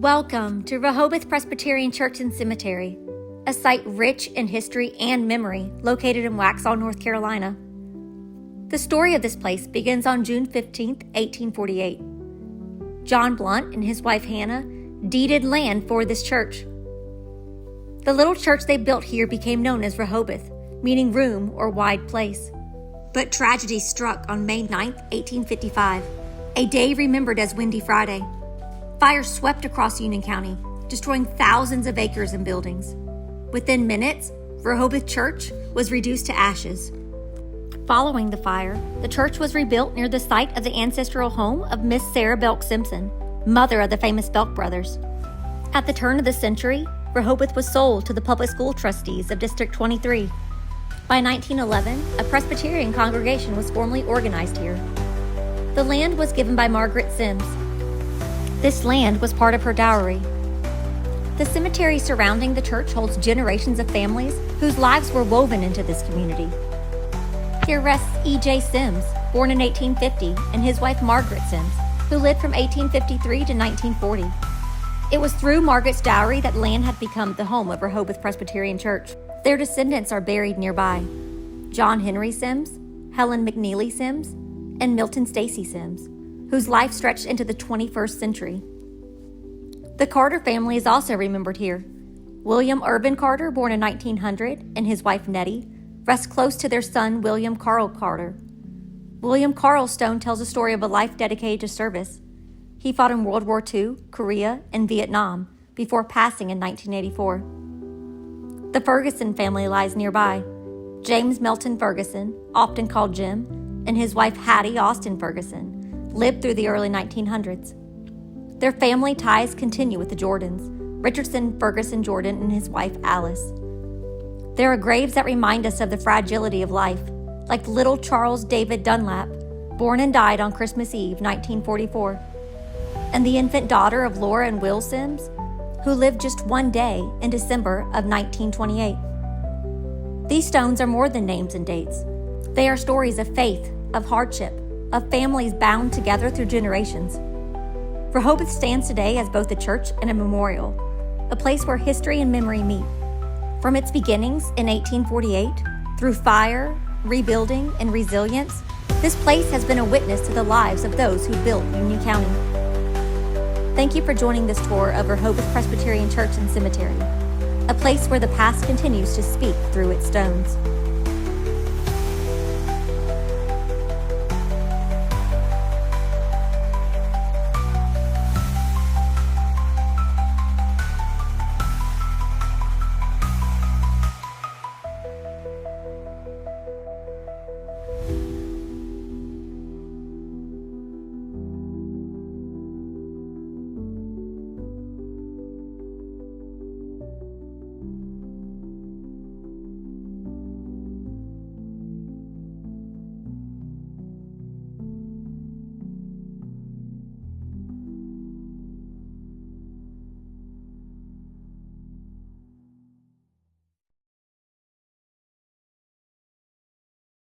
Welcome to Rehobeth Presbyterian Church and Cemetery, a site rich in history and memory located in Waxhaw, North Carolina. The story of this place begins on June 15, 1848. John Blunt and his wife Hannah deeded land for this church. The little church they built here became known as Rehobeth, meaning room or wide place. But tragedy struck on May 9, 1855, a day remembered as Windy Friday. Fire swept across Union County, destroying thousands of acres and buildings. Within minutes, Rehobeth Church was reduced to ashes. Following the fire, the church was rebuilt near the site of the ancestral home of Miss Sarah Belk Simpson, mother of the famous Belk brothers. At the turn of the century, Rehobeth was sold to the public school trustees of District 23. By 1911, a Presbyterian congregation was formally organized here. The land was given by Margaret Sims. This land was part of her dowry. The cemetery surrounding the church holds generations of families whose lives were woven into this community. Here rests E.J. Sims, born in 1850, and his wife Margaret Sims, who lived from 1853 to 1940. It was through Margaret's dowry that land had become the home of Rehobeth Presbyterian Church. Their descendants are buried nearby: John Henry Sims, Helen McNeely Sims, and Milton Stacy Sims, whose life stretched into the 21st century. The Carter family is also remembered here. William Urban Carter, born in 1900, and his wife Nettie, rest close to their son William Carl Carter. William Carl Stone tells a story of a life dedicated to service. He fought in World War II, Korea, and Vietnam before passing in 1984. The Ferguson family lies nearby. James Melton Ferguson, often called Jim, and his wife Hattie Austin Ferguson lived through the early 1900s. Their family ties continue with the Jordans, Richardson Ferguson Jordan and his wife Alice. There are graves that remind us of the fragility of life, like little Charles David Dunlap, born and died on Christmas Eve, 1944, and the infant daughter of Laura and Will Sims, who lived just one day in December of 1928. These stones are more than names and dates. They are stories of faith, of hardship, of families bound together through generations. Rehobeth stands today as both a church and a memorial, a place where history and memory meet. From its beginnings in 1848, through fire, rebuilding, and resilience, this place has been a witness to the lives of those who built Union County. Thank you for joining this tour of Rehobeth Presbyterian Church and Cemetery, a place where the past continues to speak through its stones.